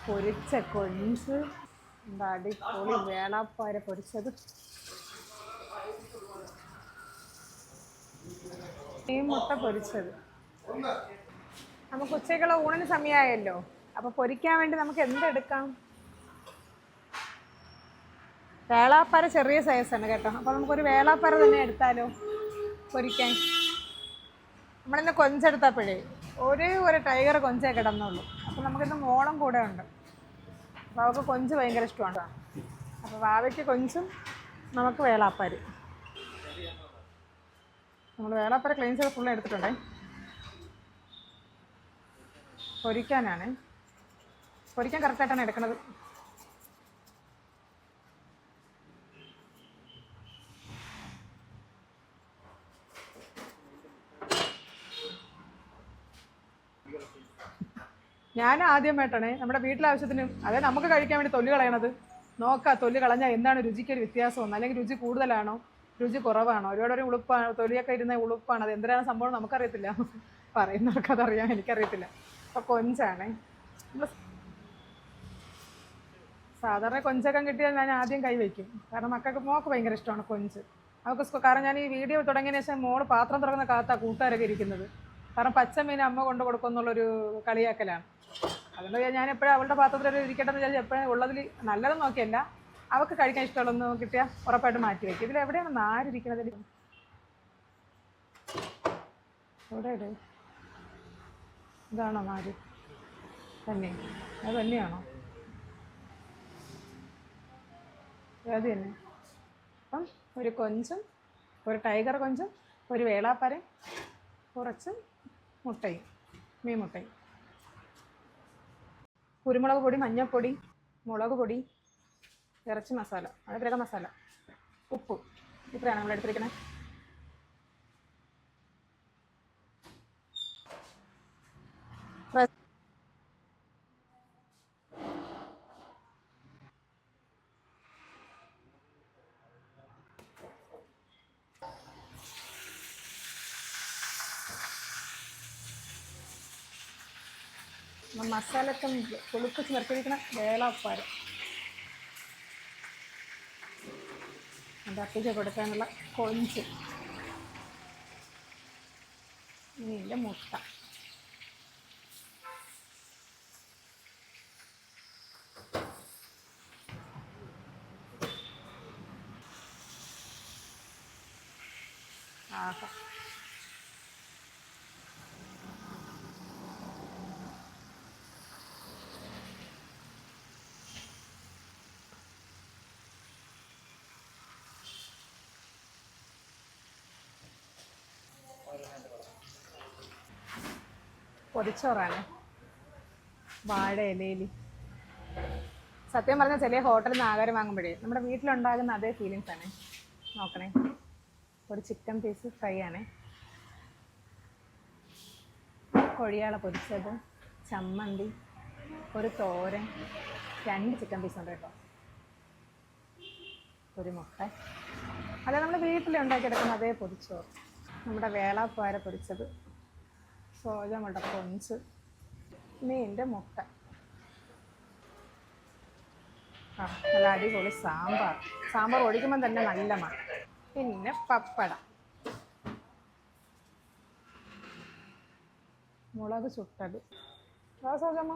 പൊരിച്ച കൊഞ്ച്, എന്താ അടിപൊളി വേളാപ്പാര പൊരിച്ചത്, ഈ മുട്ട പൊരിച്ചത്. നമുക്ക് ഉച്ചയ്ക്കുള്ള ഊണിന് സമയമായല്ലോ, അപ്പോൾ പൊരിക്കാൻ വേണ്ടി നമുക്ക് എന്തെടുക്കാം? വേളാപ്പാര ചെറിയ സൈസാണ് കേട്ടോ, അപ്പോൾ നമുക്കൊരു വേളാപ്പാര തന്നെ എടുത്താലോ പൊരിക്കാൻ. നമ്മളിന്ന് കൊഞ്ചെടുത്തപ്പോഴേ ഒരു ടൈഗർ കൊഞ്ചേ കിടന്നുള്ളൂ. അപ്പോൾ നമുക്കിന്ന് മോളം കൂടെ ഉണ്ട്, അപ്പോൾ അവൾക്ക് കൊഞ്ച് ഭയങ്കര ഇഷ്ടമാണ്. അപ്പോൾ വാവയ്ക്ക് കൊഞ്ചും നമുക്ക് വേളാപ്പാര്. നമ്മൾ വേളാപ്പാര ക്ലീൻ ചെയ്ത് ഫുള്ള് എടുത്തിട്ടുണ്ടേ. പൊരിക്കാനാണ്, പൊരിക്കാൻ കറക്റ്റായിട്ടാണ് എടുക്കുന്നത്. ഞാൻ ആദ്യമായിട്ടാണ് നമ്മുടെ വീട്ടിലെ ആവശ്യത്തിന്, അതായത് നമുക്ക് കഴിക്കാൻ വേണ്ടി തൊലി കളയണത്. നോക്കാം തൊലി കളഞ്ഞാൽ എന്താണ് രുചിക്കൊരു വ്യത്യാസമൊന്നും, അല്ലെങ്കിൽ രുചി കൂടുതലാണോ രുചി കുറവാണോ, ഒരുപാട് ഉളുപ്പാണ്, തൊലിയൊക്കെ ഇരുന്ന ഉളുപ്പാണ്, അത് എന്തിനാണ് സംഭവം നമുക്കറിയത്തില്ല, പറയുന്നവർക്കതറിയാം, എനിക്കറിയത്തില്ല. അപ്പോൾ കൊഞ്ചാണേ, സാധാരണ കൊഞ്ചൊക്കെ കിട്ടിയാൽ ഞാൻ ആദ്യം കൈ വയ്ക്കും, കാരണം മോൾക്ക് ഭയങ്കര ഇഷ്ടമാണ് കൊഞ്ച്. അവൾക്ക് കാരണം ഞാൻ ഈ വീഡിയോ തുടങ്ങിയതിന് ശേഷം മോള് പാത്രം തുറക്കുന്ന കാത്താ കൂട്ടുകാരൊക്കെ ഇരിക്കുന്നത്, കാരണം പച്ചമീൻ അമ്മ കൊണ്ട് കൊടുക്കും എന്നുള്ളൊരു കളിയാക്കലാണ്. അതുകൊണ്ട് ഞാൻ എപ്പോഴും അവളുടെ പാത്രത്തിൽ ഇരിക്കട്ടെ എന്ന് വിചാരിച്ച് എപ്പോഴും ഉള്ളതിൽ നല്ലതെന്ന് നോക്കിയല്ല, അവൾക്ക് കഴിക്കാൻ ഇഷ്ടമുള്ളൊന്ന് കിട്ടിയാൽ ഉറപ്പായിട്ട് മാറ്റി വയ്ക്കും. ഇതിൽ എവിടെയാണ് നാരിരിക്കുന്നത്? എവിടെ ഇതാണോ നാര്? തന്നെ അത് തന്നെയാണോ? അത് തന്നെ. അപ്പം ഒരു കൊഞ്ചും, ഒരു ടൈഗർ കൊഞ്ചും, ഒരു വേളാപ്പാരയും, കുറച്ച് മുട്ടയും, മീൻ മുട്ടയും, കുരുമുളക് പൊടി, മഞ്ഞൾപ്പൊടി, മുളക് പൊടി, ഇറച്ചി മസാല, അത് മസാല, ഉപ്പ്, ഇത്രയാണ് നമ്മൾ എടുത്തിരിക്കുന്നത്. മസാലൊക്കെ കുളിപ്പിച്ച് നിർത്തിയിരിക്കണം വേളാപ്പാര അപ്പിച്ച് കൊടുക്കാനുള്ള കൊഞ്ച്, മീൻ്റെ മുട്ട. ആഹാ, പൊതിച്ചോറാണ് വാഴ ഇലയിൽ. സത്യം പറഞ്ഞാൽ ചില ഹോട്ടലിൽ നിന്ന് ആഹാരം വാങ്ങുമ്പോഴേ നമ്മുടെ വീട്ടിലുണ്ടാകുന്ന അതേ ഫീലിങ്സ് ആണ്. നോക്കണേ, ഒരു ചിക്കൻ പീസ് ഫ്രൈ ആണ്, കൊഴിയാള പൊരിച്ചത്, ചമ്മന്തി, ഒരു തോരൻ, 2 ചിക്കൻ പീസ് ഉണ്ട് കേട്ടോ, ഒരു മുട്ട. അതെ, നമ്മൾ വീട്ടിൽ ഉണ്ടാക്കിയെടുക്കുന്ന അതേ പൊതിച്ചോറ്, നമ്മുടെ വേളാപ്പാര പൊരിച്ചത്, സോജ മുട്ട കൊഞ്ച്, മീൻ്റെ മുട്ട, നല്ല അടിപൊളി സാമ്പാർ ഒഴിക്കുമ്പം തന്നെ നല്ല മണം, പിന്നെ പപ്പടം, മുളക് ചുട്ടത്. സോജമ്മ